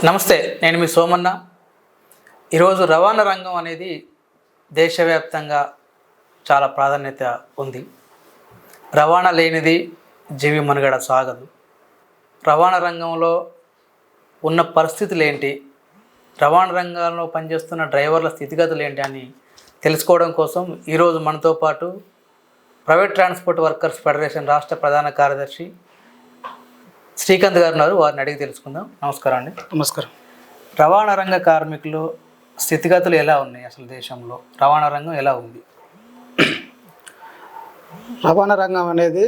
నమస్తే, నేను మీ సోమన్న. ఈరోజు రవాణా రంగం అనేది దేశవ్యాప్తంగా చాలా ప్రాధాన్యత ఉంది. రవాణా లేనిది జీవి మనుగడ సాగదు. రవాణా రంగంలో ఉన్న పరిస్థితులు ఏంటి, రవాణా రంగంలో పనిచేస్తున్న డ్రైవర్ల స్థితిగతులు ఏంటి అని తెలుసుకోవడం కోసం ఈరోజు మనతో పాటు ప్రైవేట్ ట్రాన్స్పోర్ట్ వర్కర్స్ ఫెడరేషన్ రాష్ట్ర ప్రధాన కార్యదర్శి శ్రీకాంత్ గారు ఉన్నారు. వారిని అడిగి తెలుసుకుందాం. నమస్కారం అండి. నమస్కారం. రవాణా రంగ కార్మికులు స్థితిగతులు ఎలా ఉన్నాయి? అసలు దేశంలో రవాణా రంగం ఎలా ఉంది? రవాణా రంగం అనేది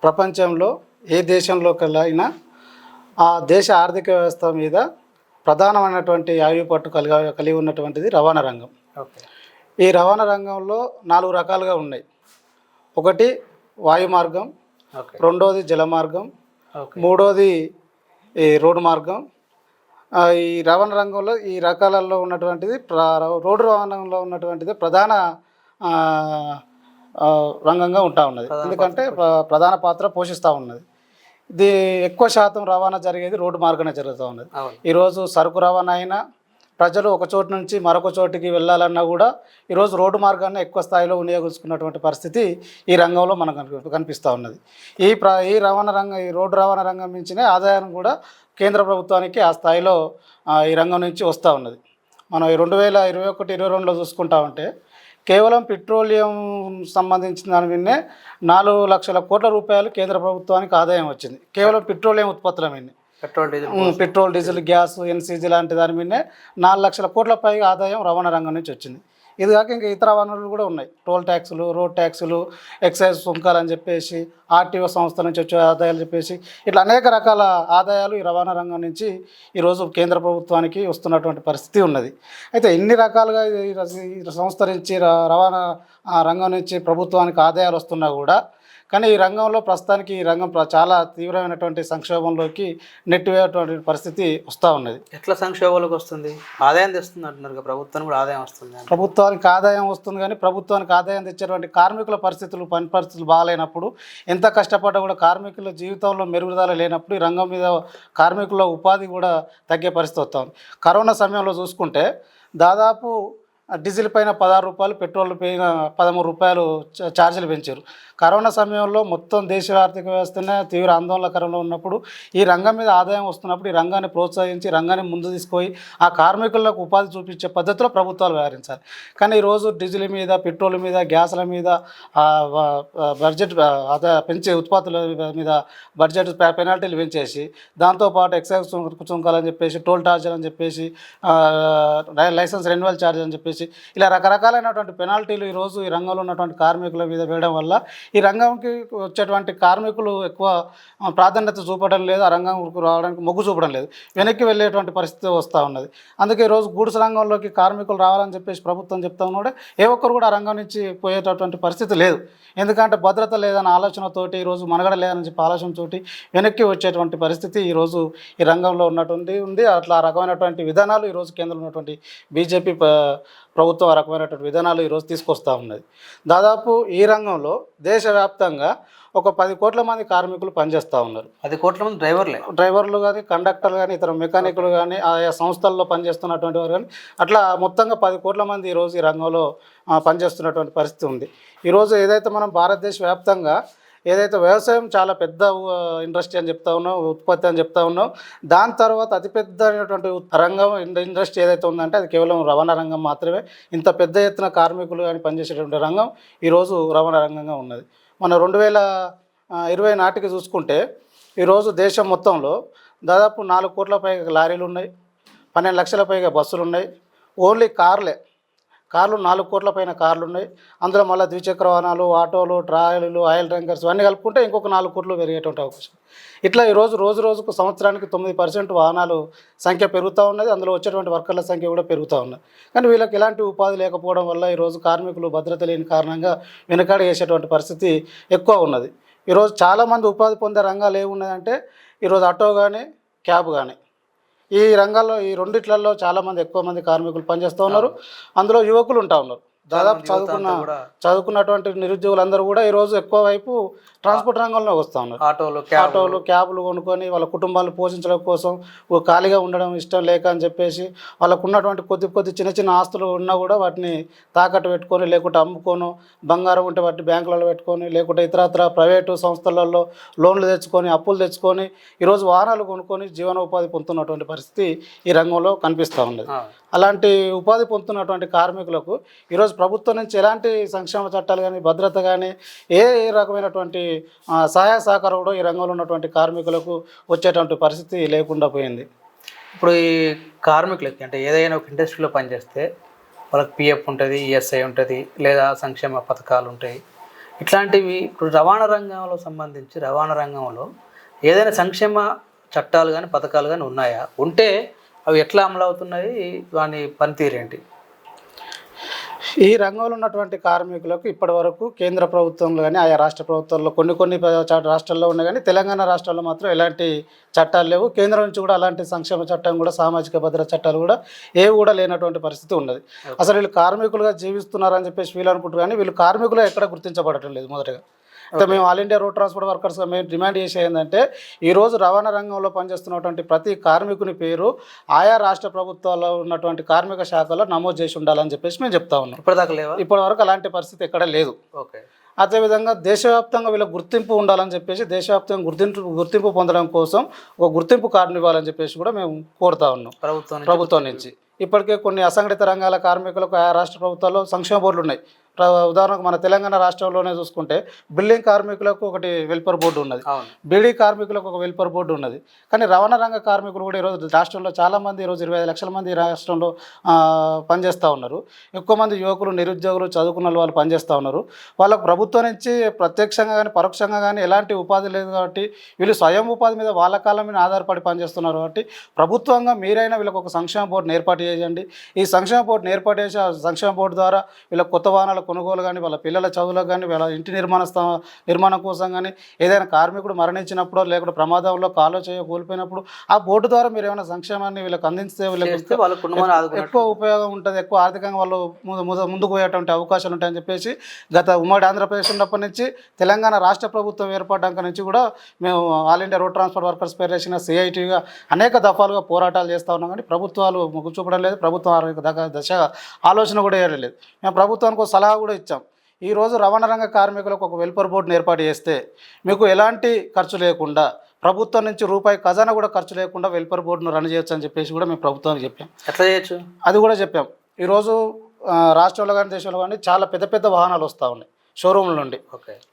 ప్రపంచంలో ఏ దేశంలోకెళ్ళైనా ఆ దేశ ఆర్థిక వ్యవస్థ మీద ప్రధానమైనటువంటి ఆయుపట్టు కలిగి ఉన్నటువంటిది రవాణా రంగం. ఓకే. ఈ రవాణా రంగంలో 4 రకాలుగా ఉన్నాయి. ఒకటి వాయు మార్గం, రెండోది జల మార్గం, మూడోది ఈ రోడ్డు మార్గం. ఈ రవాణా రంగంలో ఈ రకాలలో ఉన్నటువంటిది రోడ్డు రవాణాలో ఉన్నటువంటిది ప్రధాన రంగంగా ఉంటా ఉన్నది. ఎందుకంటే ప్రధాన పాత్ర పోషిస్తూ ఉన్నది. ఇది ఎక్కువ శాతం రవాణా జరిగేది రోడ్డు మార్గానే జరుగుతూ ఉన్నది. ఈరోజు సరుకు రవాణా అయినా, ప్రజలు ఒక చోటు నుంచి మరొక చోటికి వెళ్ళాలన్నా కూడా ఈరోజు రోడ్డు మార్గాన్ని ఎక్కువ స్థాయిలో వినియోగించుకున్నటువంటి పరిస్థితి ఈ రంగంలో మనకు కనిపిస్తూ ఉన్నది. ఈ రోడ్డు రవాణా రంగం నుంచినే ఆదాయం కూడా కేంద్ర ప్రభుత్వానికి ఆ స్థాయిలో ఈ రంగం నుంచి వస్తూ ఉన్నది. మనం 2021-22లో చూసుకుంటా ఉంటే కేవలం పెట్రోలియం సంబంధించిన దాని మీదనే 4 లక్షల కోట్ల రూపాయలు కేంద్ర ప్రభుత్వానికి ఆదాయం వచ్చింది. కేవలం పెట్రోలియం ఉత్పత్తుల మీద, పెట్రోల్, డీజిల్, గ్యాస్, ఎన్సీజీ లాంటి దాని మీదనే 4 లక్షల కోట్ల పైగా ఆదాయం రవాణా రంగం నుంచి వచ్చింది. ఇది కాక ఇంకా ఇతర వనరులు కూడా ఉన్నాయి. టోల్ ట్యాక్సులు, రోడ్ ట్యాక్సులు, ఎక్సైజ్ సుంకాలు అని చెప్పేసి, ఆర్టీఓ సంస్థ నుంచి వచ్చే ఆదాయాలు చెప్పేసి, ఇట్లా అనేక రకాల ఆదాయాలు ఈ రవాణా రంగం నుంచి ఈరోజు కేంద్ర ప్రభుత్వానికి వస్తున్నటువంటి పరిస్థితి ఉన్నది. అయితే ఎన్ని రకాలుగా ఈ సంస్థ నుంచి రవాణా రంగం నుంచి ప్రభుత్వానికి ఆదాయాలు వస్తున్నా కూడా కానీ ఈ రంగంలో ప్రస్తుతానికి ఈ రంగం చాలా తీవ్రమైనటువంటి సంక్షోభంలోకి నెట్టివేటువంటి పరిస్థితి వస్తూ ఉన్నది. ఎట్లా సంక్షోభంలోకి వస్తుంది? ఆదాయం తెస్తుంది అంటున్నారు, ప్రభుత్వానికి కూడా ఆదాయం వస్తుంది. ప్రభుత్వానికి ఆదాయం వస్తుంది, కానీ ప్రభుత్వానికి ఆదాయం తెచ్చేటువంటి కార్మికుల పని పరిస్థితులు బాగాలేనప్పుడు, ఎంత కష్టపడ్డా కూడా కార్మికుల జీవితంలో మెరుగుదల లేనప్పుడు ఈ రంగం మీద కార్మికుల ఉపాధి కూడా తగ్గే పరిస్థితి వస్తుంది. కరోనా సమయంలో చూసుకుంటే దాదాపు డీజిల్ పైన 16 రూపాయలు, పెట్రోల్ పైన 13 రూపాయలు ఛార్జీలు పెంచారు. కరోనా సమయంలో మొత్తం దేశ ఆర్థిక వ్యవస్థనే తీవ్ర ఆందోళనకరంలో ఉన్నప్పుడు ఈ రంగం మీద ఆదాయం వస్తున్నప్పుడు ఈ రంగాన్ని ప్రోత్సహించి రంగాన్ని ముందు తీసుకొని ఆ కార్మికులకు ఉపాధి చూపించే పద్ధతిలో ప్రభుత్వాలు వ్యవహరించాలి. కానీ ఈరోజు డీజిల్ మీద, పెట్రోల్ మీద, గ్యాస్ల మీద బడ్జెట్ పెంచే ఉత్పత్తుల మీద బడ్జెట్ పెనాల్టీలు పెంచేసి, దాంతోపాటు ఎక్సైజ్ సుంకాలని చెప్పేసి, టోల్ ఛార్జీలు అని చెప్పేసి, లైసెన్స్ రెన్యువల్ ఛార్జ్ అని చెప్పేసి, ఇలా రకరకాలైనటువంటి పెనాల్టీలు ఈరోజు ఈ రంగంలో ఉన్నటువంటి కార్మికుల మీద వేయడం వల్ల ఈ రంగంకి వచ్చేటువంటి కార్మికులు ఎక్కువ ప్రాధాన్యత చూపడం లేదు, ఆ రంగంకు రావడానికి మొగ్గు చూపడం లేదు, వెనక్కి వెళ్ళేటువంటి పరిస్థితి వస్తూ ఉన్నది. అందుకే ఈరోజు గూడ్స్ రంగంలోకి కార్మికులు రావాలని చెప్పేసి ప్రభుత్వం చెప్తా ఉన్నాడు. ఏ ఒక్కరు కూడా ఆ రంగం నుంచి పోయేటటువంటి పరిస్థితి లేదు. ఎందుకంటే భద్రత లేదన్న ఆలోచనతోటి, ఈరోజు మనగడ లేదని చెప్పి ఆలోచనతోటి వెనక్కి వచ్చేటువంటి పరిస్థితి ఈరోజు ఈ రంగంలో ఉంది. అట్లా రకమైనటువంటి విధానాలు ఈరోజు కేంద్రంలో ఉన్నటువంటి బీజేపీ ప్రభుత్వం ఆ రకమైనటువంటి విధానాలు ఈరోజు తీసుకొస్తూ ఉన్నది. దాదాపు ఈ రంగంలో దేశవ్యాప్తంగా ఒక 10 కోట్ల మంది కార్మికులు పనిచేస్తూ ఉన్నారు. 10 కోట్ల మంది డ్రైవర్లు కానీ, కండక్టర్లు కానీ, ఇతర మెకానికులు కానీ, ఆయా సంస్థల్లో పనిచేస్తున్నటువంటి వారు కానీ, అట్లా మొత్తంగా 10 కోట్ల మంది ఈరోజు ఈ రంగంలో పనిచేస్తున్నటువంటి పరిస్థితి ఉంది. ఈరోజు ఏదైతే మనం భారతదేశ వ్యాప్తంగా ఏదైతే వ్యవసాయం చాలా పెద్ద ఇండస్ట్రీ అని చెప్తా ఉన్నాం, ఉత్పత్తి అని చెప్తా ఉన్నాం, దాని తర్వాత అతిపెద్ద అయినటువంటి రంగం ఇండస్ట్రీ ఏదైతే ఉందంటే అది కేవలం రవాణా రంగం మాత్రమే. ఇంత పెద్ద ఎత్తున కార్మికులు కానీ పనిచేసేటువంటి రంగం ఈరోజు రవాణా రంగంగా ఉన్నది. మన 2020 నాటికి చూసుకుంటే ఈరోజు దేశం మొత్తంలో దాదాపు 4 కోట్ల పైగా లారీలు ఉన్నాయి, 12 లక్షల పైగా బస్సులు ఉన్నాయి. ఓన్లీ కార్లు 4 కోట్ల పైన కార్లు ఉన్నాయి. అందులో మళ్ళీ ద్విచక్ర వాహనాలు, ఆటోలు, ట్రాలీలు, ఆయిల్ ట్యాంకర్స్ ఇవన్నీ కలుపుకుంటే ఇంకొక 4 కోట్లు పెరిగేటువంటి అవకాశం. ఇట్లా ఈరోజు రోజుకు సంవత్సరానికి 9% వాహనాలు సంఖ్య పెరుగుతూ ఉన్నది. అందులో వచ్చేటువంటి వర్కర్ల సంఖ్య కూడా పెరుగుతూ ఉన్నది. కానీ వీళ్ళకి ఎలాంటి ఉపాధి లేకపోవడం వల్ల ఈరోజు కార్మికులు భద్రత లేని కారణంగా వెనుకాడి వేసేటువంటి పరిస్థితి ఎక్కువ ఉన్నది. ఈరోజు చాలామంది ఉపాధి పొందే రంగాలు ఏమున్నాయంటే ఈరోజు ఆటో కానీ, క్యాబ్ కానీ, ఈ రంగాల్లో ఈ రెండిట్లలో చాలామంది ఎక్కువ మంది కార్మికులు పనిచేస్తూ ఉన్నారు. అందులో యువకులు ఉంటా ఉన్నారు. దాదాపు యువత అంతా కూడా చదువుకున్నటువంటి నిరుద్యోగులందరూ కూడా ఈరోజు ఎక్కువ వైపు ట్రాన్స్పోర్ట్ రంగంలో వస్తూ ఉన్నారు. ఆటోలు క్యాబ్లు కొనుక్కొని వాళ్ళ కుటుంబాలను పోషించడం కోసం ఖాళీగా ఉండడం ఇష్టం లేక అని చెప్పేసి వాళ్ళకు ఉన్నటువంటి కొద్ది చిన్న చిన్న ఆస్తులు ఉన్నా కూడా వాటిని తాకట్టు పెట్టుకొని లేకుంటే అమ్ముకొని బంగారం ఉంటే వాటిని బ్యాంకులలో పెట్టుకొని లేకుంటే ఇతరత్ర ప్రైవేటు సంస్థలలో లోన్లు తెచ్చుకొని అప్పులు తెచ్చుకొని ఈరోజు వాహనాలు కొనుక్కొని జీవనోపాధి పొందుతున్నటువంటి పరిస్థితి ఈ రంగంలో కనిపిస్తూ ఉన్నది. అలాంటి ఉపాధి పొందుతున్నటువంటి కార్మికులకు ఈరోజు ప్రభుత్వం నుంచి ఎలాంటి సంక్షేమ చట్టాలు కానీ భద్రత కానీ ఏ రకమైనటువంటి సహాయ సహకారం కూడా ఈ రంగంలో ఉన్నటువంటి కార్మికులకు వచ్చేటువంటి పరిస్థితి లేకుండా పోయింది. ఇప్పుడు ఈ కార్మికులకి అంటే ఏదైనా ఒక ఇండస్ట్రీలో పనిచేస్తే వాళ్ళకి పిఎఫ్ ఉంటుంది, ఈఎస్ఐ ఉంటుంది, లేదా సంక్షేమ పథకాలు ఉంటాయి. ఇట్లాంటివి ఇప్పుడు రవాణా రంగంలో సంబంధించి రవాణా రంగంలో ఏదైనా సంక్షేమ చట్టాలు కానీ పథకాలు కానీ ఉన్నాయా? ఉంటే అవి ఎట్లా అమలు అవుతున్నాయి? దాని పనితీరు ఏంటి? ఈ రంగంలో ఉన్నటువంటి కార్మికులకు ఇప్పటి వరకు కేంద్ర ప్రభుత్వంలో కానీ ఆయా రాష్ట్ర ప్రభుత్వాల్లో కొన్ని రాష్ట్రాల్లో ఉన్నాయి, కానీ తెలంగాణ రాష్ట్రాల్లో మాత్రం ఎలాంటి చట్టాలు లేవు. కేంద్రం నుంచి కూడా అలాంటి సంక్షేమ చట్టం కూడా సామాజిక భద్రత చట్టాలు కూడా ఏవి కూడా లేనటువంటి పరిస్థితి ఉన్నది. అసలు వీళ్ళు కార్మికులుగా జీవిస్తున్నారని చెప్పేసి వీళ్ళు అనుకుంటారు, కానీ వీళ్ళు కార్మికులు ఎక్కడ గుర్తించబడటం లేదు. మొదటగా అయితే మేము ఆల్ ఇండియా రోడ్ ట్రాన్స్పోర్ట్ వర్కర్స్గా మేము డిమాండ్ చేసేది ఏంటంటే ఈరోజు రవాణా రంగంలో పనిచేస్తున్నటువంటి ప్రతి కార్మికుని పేరు ఆయా రాష్ట్ర ప్రభుత్వాల్లో ఉన్నటువంటి కార్మిక శాఖలో నమోదు చేసి ఉండాలని చెప్పేసి మేము చెప్తా ఉన్నాం. ఇప్పటి వరకు అలాంటి పరిస్థితి ఎక్కడ లేదు. ఓకే. అదేవిధంగా దేశవ్యాప్తంగా వీళ్ళకి గుర్తింపు ఉండాలని చెప్పేసి దేశవ్యాప్తంగా గుర్తింపు పొందడం కోసం ఒక గుర్తింపు కార్డుని ఇవ్వాలని చెప్పేసి కూడా మేము కోరుతా ఉన్నాం ప్రభుత్వం నుంచి. ఇప్పటికే కొన్ని అసంఘటిత రంగాల కార్మికులకు ఆయా రాష్ట్ర ప్రభుత్వాల్లో సంక్షేమ బోర్డులు ఉన్నాయి. ఉదాహరణకు మన తెలంగాణ రాష్ట్రంలోనే చూసుకుంటే బిల్డింగ్ కార్మికులకు ఒకటి వెల్ఫేర్ బోర్డు ఉన్నది, బీడీ కార్మికులకు ఒక వెల్ఫేర్ బోర్డు ఉన్నది. కానీ రవాణా రంగ కార్మికులు కూడా ఈరోజు రాష్ట్రంలో చాలామంది ఈరోజు 25 లక్షల మంది ఈ రాష్ట్రంలో పనిచేస్తూ ఉన్నారు. ఎక్కువ మంది యువకులు నిరుద్యోగులు చదువుకున్న వాళ్ళు పనిచేస్తూ ఉన్నారు. వాళ్ళకు ప్రభుత్వం నుంచి ప్రత్యక్షంగా కానీ పరోక్షంగా కానీ ఎలాంటి ఉపాధి లేదు కాబట్టి వీళ్ళు స్వయం ఉపాధి మీద వాళ్ళ కాలం మీద ఆధారపడి పనిచేస్తున్నారు. కాబట్టి ప్రభుత్వంగా మీరైనా వీళ్ళకి ఒక సంక్షేమ బోర్డును ఏర్పాటు చేయండి. ఈ సంక్షేమ బోర్డును ఏర్పాటు చేసి ఆ సంక్షేమ బోర్డు ద్వారా వీళ్ళ కొత్త వాహనాల కొనుగోలు కానీ వాళ్ళ పిల్లల చదువులకు కానీ వాళ్ళ ఇంటి నిర్మాణం కోసం కానీ ఏదైనా కార్మికుడు మరణించినప్పుడు లేకుంటే ప్రమాదంలో కాలో చేయ కోల్పోయినప్పుడు ఆ బోర్డు ద్వారా మీరు ఏమైనా సంక్షేమాన్ని వీళ్ళకి అందిస్తే వీళ్ళకి ఎక్కువ ఉపయోగం ఉంటుంది, ఎక్కువ ఆర్థికంగా వాళ్ళు ముందుకు పోయేటువంటి అవకాశాలు ఉంటాయని చెప్పేసి గత ఉమ్మడి ఆంధ్రప్రదేశ్ ఉన్నప్పటి నుంచి తెలంగాణ రాష్ట్ర ప్రభుత్వం ఏర్పడ్డాక నుంచి కూడా మేము all India road transport workers federation సిఐటిగా అనేక దఫాలుగా పోరాటాలు చేస్తూ ఉన్నాం. కానీ ప్రభుత్వాలు మొగ్గు చూపడం లేదు, ప్రభుత్వం దశగా ఆలోచన కూడా చేయడం లేదు. మేము ప్రభుత్వానికి సలహా కూడా ఇచ్చాం. ఈరోజు రవాణా రంగ కార్మికులకు ఒక వెల్ఫేర్ బోర్డును ఏర్పాటు చేస్తే మీకు ఎలాంటి ఖర్చు లేకుండా ప్రభుత్వం నుంచి రూపాయి ఖజానా కూడా ఖర్చు లేకుండా వెల్ఫేర్ బోర్డును రన్ చేయొచ్చు అని చెప్పేసి కూడా మేము ప్రభుత్వానికి చెప్పాం. ఎట్లా చేయొచ్చు అది కూడా చెప్పాం. ఈరోజు రాష్ట్రంలో కానీ దేశంలో కానీ చాలా పెద్ద వాహనాలు వస్తూ ఉన్నాయి షోరూమ్ల నుండి.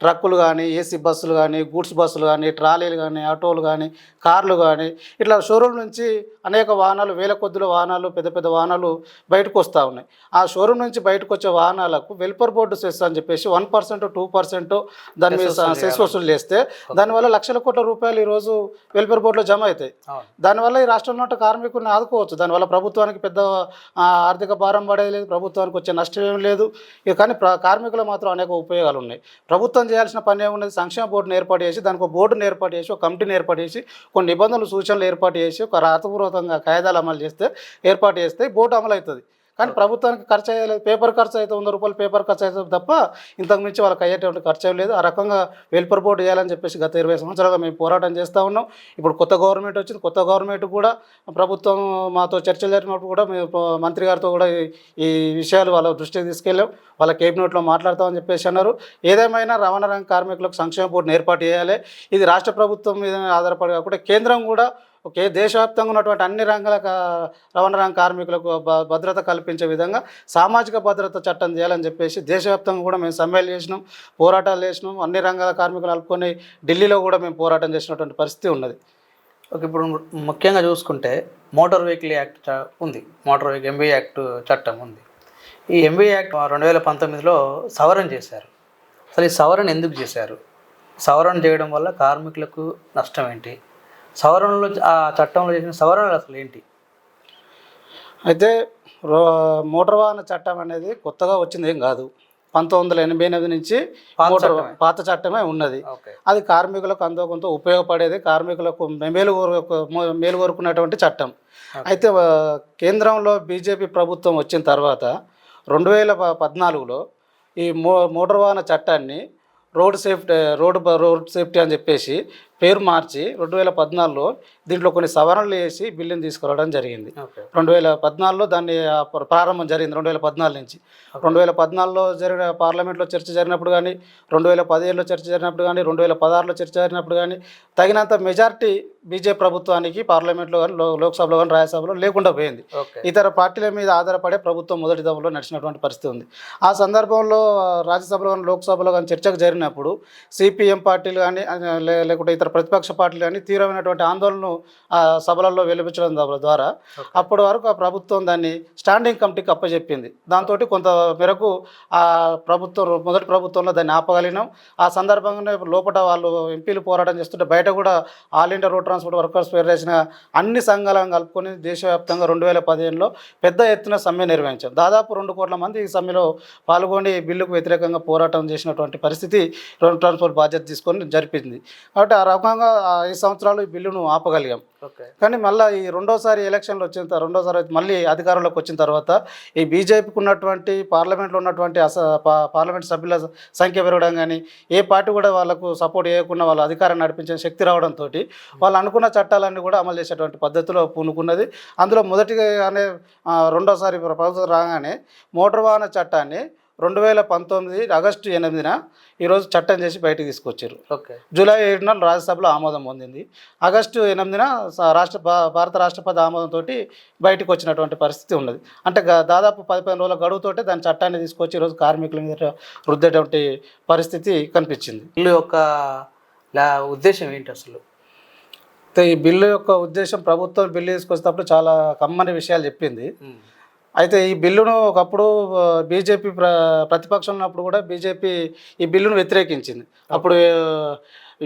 ట్రక్కులు కానీ, ఏసీ బస్సులు కానీ, గూడ్స్ బస్సులు కానీ, ట్రాలీలు కానీ, ఆటోలు కానీ, కార్లు కానీ ఇట్లా షోరూమ్ నుంచి అనేక వాహనాలు, వేల కొద్దిలో వాహనాలు, పెద్ద వాహనాలు బయటకు వస్తూ ఉన్నాయి. ఆ షోరూమ్ నుంచి బయటకు వచ్చే వాహనాలకు వెల్ఫేర్ బోర్డు సెస్ అని చెప్పేసి 1% 2% దాని మీద సెస్ వసూలు చేస్తే దానివల్ల లక్షల కోట్ల రూపాయలు ఈరోజు వెల్ఫేర్ బోర్డులో జమ అవుతాయి. దానివల్ల ఈ రాష్ట్రంలో ఉన్న కార్మికులను ఆదుకోవచ్చు. దానివల్ల ప్రభుత్వానికి పెద్ద ఆర్థిక భారం పడేది లేదు, ప్రభుత్వానికి వచ్చే నష్టం ఏం లేదు. కానీ కార్మికులు మాత్రం అనేక ఉపయోగాలు ఉన్నాయి. ప్రభుత్వం చేయాల్సిన పని ఏమున్నది? సంక్షేమ బోర్డును ఏర్పాటు చేసి దానికి ఒక బోర్డును ఏర్పాటు చేసి ఒక కమిటీని ఏర్పాటు చేసి కొన్ని నిబంధనలు సూచనలు ఏర్పాటు చేసి ఒక రాతపూర్వకంగా కాయిదాలు అమలు చేస్తే ఏర్పాటు చేస్తే బోర్డు అమలు అవుతుంది. కానీ ప్రభుత్వానికి ఖర్చు అయ్యలేదు. పేపర్ ఖర్చు అయితే 100 రూపాయలు పేపర్ ఖర్చు అవుతుంది తప్ప ఇంతకు మించి వాళ్ళకి అయ్యేటువంటి ఖర్చు ఏం లేదు. ఆ రకంగా వెల్ఫేర్ బోర్డు చేయాలని చెప్పేసి గత 20 సంవత్సరాలుగా మేము పోరాటం చేస్తూ ఉన్నాం. ఇప్పుడు కొత్త గవర్నమెంట్ వచ్చింది. కొత్త గవర్నమెంట్ కూడా ప్రభుత్వం మాతో చర్చలు జరిగినప్పుడు కూడా మేము మంత్రి గారితో కూడా ఈ విషయాలు వాళ్ళ దృష్టికి తీసుకెళ్ళాం. వాళ్ళ కేబినెట్లో మాట్లాడతామని చెప్పేసి అన్నారు. ఏదేమైనా రవాణా రంగ కార్మికులకు సంక్షేమ బోర్డును ఏర్పాటు చేయాలి. ఇది రాష్ట్ర ప్రభుత్వం మీద ఆధారపడి కాకుండా కేంద్రం కూడా దేశవ్యాప్తంగా ఉన్నటువంటి అన్ని రంగాల రవాణా రంగ కార్మికులకు భద్రత కల్పించే విధంగా సామాజిక భద్రత చట్టం చేయాలని చెప్పేసి దేశవ్యాప్తంగా కూడా మేము సమ్మెలు చేసినాం, పోరాటాలు చేసినాం. అన్ని రంగాల కార్మికులు కలుపుకొని ఢిల్లీలో కూడా మేము పోరాటం చేసినటువంటి పరిస్థితి ఉన్నది. ఓకే. ఇప్పుడు ముఖ్యంగా చూసుకుంటే మోటార్ వెహికల్ యాక్ట్ ఉంది, ఎంబీ యాక్ట్ చట్టం ఉంది. ఈ ఎంబీ యాక్ట్ 2019లో సవరణ చేశారు. అసలు ఈ సవరణ ఎందుకు చేశారు? సవరణ చేయడం వల్ల కార్మికులకు నష్టం ఏంటి? సవరణలో ఆ చట్టంలో చేసిన సవరణలు అసలు ఏంటి? అయితే మోటార్ వాహన చట్టం అనేది కొత్తగా వచ్చింది ఏం కాదు. 1988 నుంచి పాత చట్టమే ఉన్నది. అది కార్మికులకు అంతో కొంత ఉపయోగపడేది, కార్మికులకు మేలు కోరుకున్నటువంటి చట్టం. అయితే కేంద్రంలో బీజేపీ ప్రభుత్వం వచ్చిన తర్వాత 2014లో ఈ మోటార్ వాహన చట్టాన్ని రోడ్ సేఫ్టీ అని చెప్పేసి పేరు మార్చి 2014లో దీంట్లో కొన్ని సవరణలు చేసి బిల్లుని తీసుకురావడం జరిగింది. ఓకే. 2014లో దాన్ని ప్రారంభం జరిగింది. 2014 నుంచి 2014లో జరిగిన పార్లమెంట్లో చర్చ జరిగినప్పుడు కానీ, 2017లో చర్చ జరిగినప్పుడు కానీ, 2016లో చర్చ జరిగినప్పుడు కానీ తగినంత మెజారిటీ బీజేపీ ప్రభుత్వానికి పార్లమెంట్లో కానీ, లోక్సభలో కానీ, రాజ్యసభలో లేకుండా పోయింది. ఓకే. ఇతర పార్టీల మీద ఆధారపడే ప్రభుత్వం మొదటి దశలో నడిచినటువంటి పరిస్థితి ఉంది. ఆ సందర్భంలో రాజ్యసభలో కానీ, లోక్సభలో కానీ చర్చకు జరిగినప్పుడు సిపిఎం పార్టీలు కానీ లేకుంటే ఇతర ప్రతిపక్ష పార్టీలు కానీ తీవ్రమైనటువంటి ఆందోళనను సభలలో వెలిపించడం ద్వారా అప్పటి వరకు ఆ ప్రభుత్వం దాన్ని స్టాండింగ్ కమిటీకి అప్పచెప్పింది. దాంతో కొంత మేరకు ఆ మొదటి ప్రభుత్వంలో దాన్ని ఆపగలిగినాం. ఆ సందర్భంగానే లోపల వాళ్ళు ఎంపీలు పోరాటం చేస్తుంటే బయట కూడా all India road transport workers federation అన్ని సంఘాలను కలుపుకొని దేశవ్యాప్తంగా 2015లో పెద్ద ఎత్తున సమ్మె నిర్వహించాం. దాదాపు 2 కోట్ల మంది ఈ సమ్మెలో పాల్గొని బిల్లుకు వ్యతిరేకంగా పోరాటం చేసినటువంటి పరిస్థితి రోడ్ ట్రాన్స్పోర్ట్ బాధ్యత తీసుకొని జరిపింది. కాబట్టి ఆ రకంగా 5 సంవత్సరాలు ఈ బిల్లును ఆపగలిగాం. కానీ మళ్ళీ ఈ రెండోసారి ఎలక్షన్లు రెండోసారి మళ్ళీ అధికారంలోకి వచ్చిన తర్వాత ఈ బీజేపీకి ఉన్నటువంటి పార్లమెంట్లో ఉన్నటువంటి పార్లమెంట్ సభ్యుల సంఖ్య పెరగడం కానీ, ఏ పార్టీ కూడా వాళ్ళకు సపోర్ట్ చేయకుండా వాళ్ళ అధికారాన్ని నడిపించే శక్తి రావడంతో వాళ్ళు అనుకున్న చట్టాలన్నీ కూడా అమలు చేసేటువంటి పద్ధతిలో పూనుకున్నది. అందులో మొదటిగానే రెండోసారి ప్రభుత్వం రాగానే మోటార్ వాహన చట్టాన్ని 2019 ఆగస్టు 8న ఈరోజు చట్టం చేసి బయటకు తీసుకొచ్చారు. ఓకే. జూలై 7న రాజ్యసభలో ఆమోదం పొందింది. ఆగస్టు 8న భారత రాష్ట్రపతి ఆమోదంతో బయటకు వచ్చినటువంటి పరిస్థితి ఉన్నది. అంటే దాదాపు 15 రోజుల గడువుతోటే దాని చట్టాన్ని తీసుకొచ్చి ఈరోజు కార్మికుల మీద రుద్దేటువంటి పరిస్థితి కనిపించింది. బిల్లు యొక్క ఉద్దేశం ఏంటి అసలు? ఈ బిల్లు యొక్క ఉద్దేశం, ప్రభుత్వం బిల్లు తీసుకొచ్చేటప్పుడు చాలా కమ్మని విషయాలు చెప్పింది. అయితే ఈ బిల్లును ఒకప్పుడు బీజేపీ ప్రతిపక్షంలో ఉన్నప్పుడు కూడా బీజేపీ ఈ బిల్లును వ్యతిరేకించింది. అప్పుడు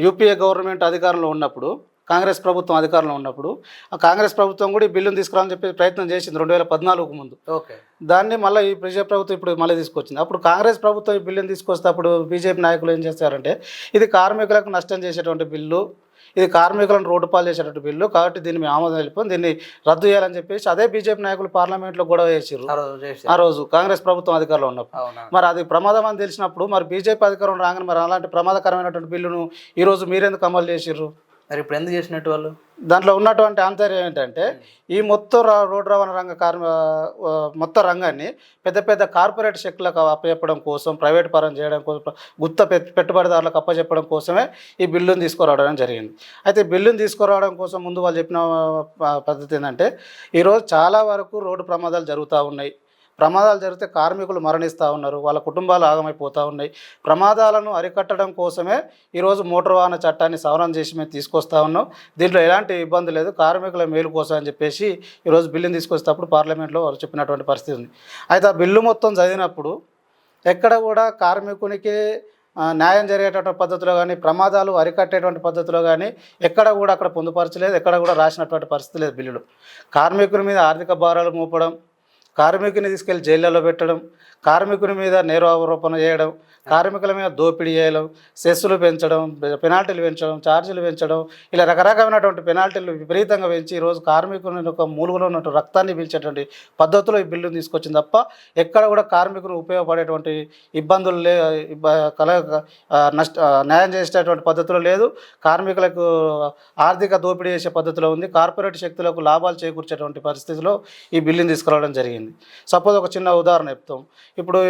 యూపీఏ గవర్నమెంట్ అధికారంలో ఉన్నప్పుడు, కాంగ్రెస్ ప్రభుత్వం అధికారంలో ఉన్నప్పుడు ఆ కాంగ్రెస్ ప్రభుత్వం కూడా ఈ బిల్లును తీసుకురావాలని చెప్పి ప్రయత్నం చేసింది 2014కు ముందు. ఓకే. దాన్ని మళ్ళీ ఈ బీజేపీ ప్రభుత్వం ఇప్పుడు మళ్ళీ తీసుకొచ్చింది. అప్పుడు కాంగ్రెస్ ప్రభుత్వం ఈ బిల్లును తీసుకొస్తే అప్పుడు బీజేపీ నాయకులు ఏం చేస్తారంటే, ఇది కార్మికులకు నష్టం చేసేటువంటి బిల్లు, ఇది కార్మికులను రోడ్డు పాలు చేసేటువంటి బిల్లు, కాబట్టి దీన్ని మేము ఆమోదం వెళ్ళిపోయి దీన్ని రద్దు చేయాలని చెప్పేసి అదే బీజేపీ నాయకులు పార్లమెంట్లో గొడవ చేసారు ఆ రోజు కాంగ్రెస్ ప్రభుత్వం అధికారంలో ఉన్నప్పుడు. మరి అది ప్రమాదం అని తెలిసినప్పుడు మరి బీజేపీ అధికారం రాగానే మరి అలాంటి ప్రమాదకరమైనటువంటి బిల్లును ఈరోజు మీరెందుకు అమలు చేసిర్రు? మరి ఇప్పుడు ఎందుకు చేసినట్టు వాళ్ళు? దాంట్లో ఉన్నటువంటి ఆంతర్యం ఏంటంటే, ఈ మొత్తం రోడ్డు రవాణా మొత్తం రంగాన్ని పెద్ద పెద్ద కార్పొరేట్ శక్తులకు అప్పచెప్పడం కోసం, ప్రైవేట్ పరం చేయడం కోసం, గుత్త పెట్టుబడిదారులకు అప్పచెప్పడం కోసమే ఈ బిల్లును తీసుకురావడం జరిగింది. అయితే బిల్లును తీసుకురావడం కోసం ముందు వాళ్ళు చెప్పిన పద్ధతి ఏంటంటే, ఈరోజు చాలా వరకు రోడ్డు ప్రమాదాలు జరుగుతూ ఉన్నాయి. ప్రమాదాలు జరిగితే కార్మికులు మరణిస్తూ ఉన్నారు, వాళ్ళ కుటుంబాలు ఆగమైపోతూ ఉన్నాయి. ప్రమాదాలను అరికట్టడం కోసమే ఈరోజు మోటార్ వాహన చట్టాన్ని సవరణ చేసి మేము తీసుకొస్తా ఉన్నాం. దీంట్లో ఎలాంటి ఇబ్బంది లేదు, కార్మికుల మేలు కోసం అని చెప్పేసి ఈరోజు బిల్లుని తీసుకొచ్చేటప్పుడు పార్లమెంట్లో వారు చెప్పినటువంటి పరిస్థితి ఉంది. అయితే ఆ బిల్లు మొత్తం చదివినప్పుడు ఎక్కడ కూడా కార్మికునికి న్యాయం జరిగేటటువంటి పద్ధతిలో కానీ, ప్రమాదాలు అరికట్టేటువంటి పద్ధతిలో కానీ ఎక్కడ కూడా అక్కడ పొందుపరచలేదు, ఎక్కడ కూడా రాసినటువంటి పరిస్థితి లేదు బిల్లులో. కార్మికుల మీద ఆర్థిక భారాలు మోపడం, కార్మికుని తీసుకెళ్లి జైళ్ళలో పెట్టడం, కార్మికుని మీద నేరారోపణ చేయడం, కార్మికుల మీద దోపిడీ చేయడం, సెస్సులు పెంచడం, పెనాల్టీలు పెంచడం, ఛార్జీలు పెంచడం, ఇలా రకరకమైనటువంటి పెనాల్టీలు విపరీతంగా పెంచి ఈరోజు కార్మికుని ఒక మూలుగులో ఉన్నటువంటి రక్తాన్ని పీల్చేటువంటి పద్ధతిలో ఈ బిల్లును తీసుకొచ్చింది తప్ప ఎక్కడ కూడా కార్మికులు ఉపయోగపడేటువంటి ఇబ్బందులు న్యాయం చేసేటటువంటి పద్ధతిలో లేదు. కార్మికులకు ఆర్థిక దోపిడీ చేసే పద్ధతిలో ఉంది. కార్పొరేట్ శక్తులకు లాభాలు చేకూర్చేటువంటి పరిస్థితిలో ఈ బిల్లుని తీసుకురావడం జరిగింది. సపోజ్ ఒక చిన్న ఉదాహరణ చెప్తాం. ఇప్పుడు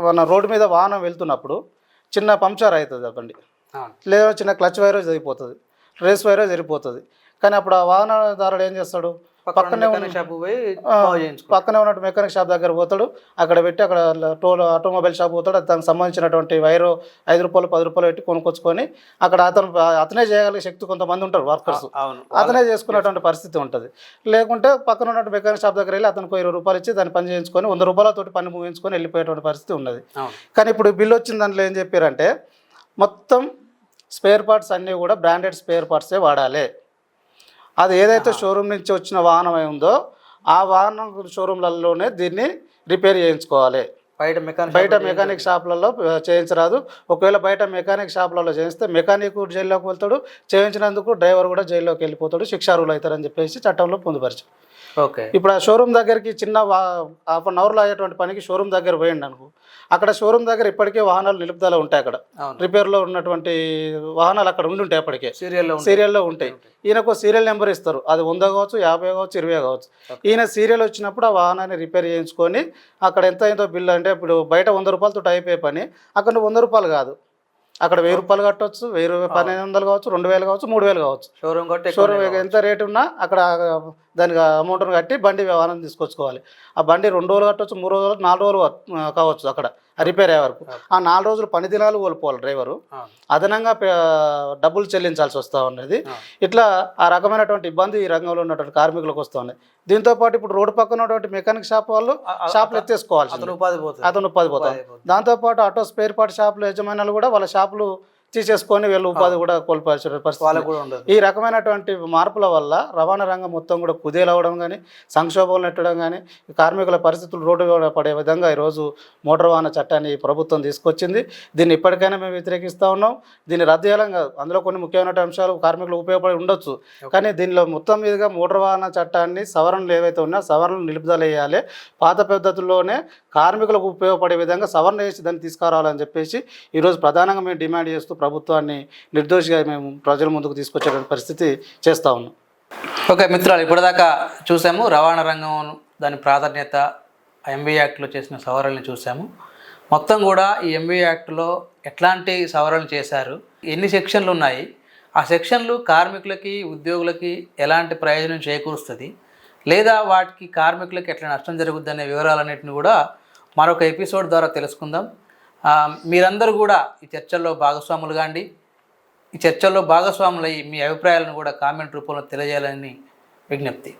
మన రోడ్డు మీద వాహనం వెళ్తున్నప్పుడు చిన్న పంక్చర్ అవుతుంది బండి, లేదా చిన్న క్లచ్ వైరో జరిగిపోతుంది, రేస్ వైరో జరిగిపోతుంది. కానీ అప్పుడు ఆ వాహనదారుడు ఏం చేస్తాడు, పక్కనే ఉన్నట్టు మెకానిక్ షాప్ దగ్గర పోతాడు, అక్కడ పెట్టి అక్కడ ఆటోమొబైల్ షాప్ పోతాడు, దానికి సంబంధించినటువంటి వైరు 5 రూపాయలు 10 రూపాయలు పెట్టి కొనుక్కొచ్చుకొని అక్కడ అతనే చేయగలిగే శక్తి కొంతమంది ఉంటారు వర్కర్స్, అతనే చేసుకున్నటువంటి పరిస్థితి ఉంటుంది. లేకుంటే పక్కన ఉన్నటువంటి మెకానిక్ షాప్ దగ్గర వెళ్ళి అతనికి 20 రూపాయలు ఇచ్చి దాన్ని పని చేయించుకొని 100 రూపాయలతోటి పని ముగించుకొని వెళ్ళిపోయేటువంటి పరిస్థితి ఉన్నది. కానీ ఇప్పుడు బిల్లు వచ్చిన దాంట్లో ఏం చెప్పారంటే, మొత్తం స్పేర్ పార్ట్స్ అన్నీ కూడా బ్రాండెడ్ స్పేర్ పార్ట్సే వాడాలి. అది ఏదైతే షోరూమ్ నుంచి వచ్చిన వాహనం ఉందో ఆ వాహనం షోరూమ్లలోనే దీన్ని రిపేర్ చేయించుకోవాలి. బయట మెకానిక్ షాప్లలో చేయించరాదు. ఒకవేళ బయట మెకానిక్ షాప్లలో చేయిస్తే మెకానిక్ జైల్లోకి వెళ్తాడు, చేయించినందుకు డ్రైవర్ కూడా జైల్లోకి వెళ్ళిపోతాడు, శిక్షార్హులు అవుతారని చెప్పేసి చట్టంలో పొందుపరిచారు. ఓకే. ఇప్పుడు ఆ షోరూమ్ దగ్గరికి చిన్న హాఫ్ అన్ అవర్లో అయ్యేటువంటి పనికి షోరూమ్ దగ్గర పోయిండి అనుకో, అక్కడ షోరూమ్ దగ్గర ఇప్పటికే వాహనాలు నిలుపుదల ఉంటాయి. అక్కడ అవును. రిపేర్లో ఉన్నటువంటి వాహనాలు అక్కడ ఉండి ఉంటాయి. అప్పటికే సీరియల్లో సీరియల్లో ఉంటాయి. ఈయనకు సీరియల్ నెంబర్ ఇస్తారు. అది 100 కావచ్చు, 50 కావచ్చు, 20 కావచ్చు. ఈయన సీరియల్ వచ్చినప్పుడు ఆ వాహనాన్ని రిపేర్ చేయించుకొని అక్కడ ఎంత అయిందో బిల్లు, అంటే ఇప్పుడు బయట 100 రూపాయలతో అయిపోయే పని అక్కడ 100 రూపాయలు కాదు, అక్కడ 1000 రూపాయలు కట్టవచ్చు, 1000, 1200 కావచ్చు, 2000 కావచ్చు, 3000 కావచ్చు. షోరూమ్ కొట్టి షోరూమ్ ఎంత రేటు ఉన్నా అక్కడ దానికి అమౌంట్ని కట్టి బండి వాహనం తీసుకొచ్చుకోవాలి. ఆ బండి 2 రోజులు కట్టవచ్చు, 3 రోజులు, 4 రోజులు కావచ్చు అక్కడ రిపేర్ అయ్యే వరకు. ఆ 4 రోజులు పని దినాలు కోల్పోవాలి డ్రైవరు, అదనంగా డబ్బులు చెల్లించాల్సి వస్తూ ఉన్నది. ఇట్లా ఆ రకమైనటువంటి ఇబ్బంది ఈ రంగంలో ఉన్నటువంటి కార్మికులకు వస్తూ ఉన్నాయి. దీంతోపాటు ఇప్పుడు రోడ్డు పక్కన ఉన్నటువంటి మెకానిక్ షాప్ వాళ్ళు షాపులు ఎత్తేసుకోవాలి, అతను ఉపాధి పోతుంది. దాంతోపాటు ఆటో స్పేర్ పార్ట్ షాపులు యజమానులు కూడా వాళ్ళ షాపులు తీసేసుకొని వీళ్ళు ఉపాధి కూడా కోల్పోయాల్సిన పరిస్థితి. ఈ రకమైనటువంటి మార్పుల వల్ల రవాణా రంగం మొత్తం కూడా కుదేలవడం కానీ, సంక్షోభం నెట్టడం కానీ, కార్మికుల పరిస్థితులు రోడ్డు పడే విధంగా ఈరోజు మోటార్ వాహన చట్టాన్ని ప్రభుత్వం తీసుకొచ్చింది. దీన్ని ఇప్పటికైనా మేము వ్యతిరేకిస్తూ ఉన్నాం. దీన్ని రద్దు చేయాలని కాదు, అందులో కొన్ని ముఖ్యమైన అంశాలు కార్మికులు ఉపయోగపడి ఉండొచ్చు, కానీ దీనిలో మొత్తం మీదుగా మోటార్ వాహన చట్టాన్ని సవరణలు ఏవైతే ఉన్నాయో సవరణలు నిలుపుదల వేయాలి. పాత పద్ధతుల్లోనే కార్మికులకు ఉపయోగపడే విధంగా సవరణ చేసి దాన్ని తీసుకురావాలని చెప్పేసి ఈరోజు ప్రధానంగా మేము డిమాండ్ చేస్తూ ప్రభుత్వాన్ని నిర్దోషిగా మేము ప్రజల ముందుకు తీసుకొచ్చేటువంటి పరిస్థితి చేస్తూ ఉన్నాం. ఓకే మిత్రులు, ఇప్పటిదాకా చూసాము రవాణా రంగం, దాని ప్రాధాన్యత, ఎంబీ యాక్ట్లో చేసిన సవరణలు చూసాము. మొత్తం కూడా ఈ ఎంబీ యాక్ట్లో ఎట్లాంటి సవరణలు చేశారు, ఎన్ని సెక్షన్లు ఉన్నాయి, ఆ సెక్షన్లు కార్మికులకి ఉద్యోగులకి ఎలాంటి ప్రయోజనం చేకూరుస్తుంది, లేదా వాటికి కార్మికులకి ఎట్లా నష్టం జరుగుద్ది అనే వివరాలన్నింటినీ కూడా మరొక ఎపిసోడ్ ద్వారా తెలుసుకుందాం. మీరందరూ కూడా ఈ చర్చల్లో భాగస్వాములు కాండి. ఈ చర్చల్లో భాగస్వాములై మీ అభిప్రాయాలను కూడా కామెంట్ రూపంలో తెలియజేయాలని విజ్ఞప్తి.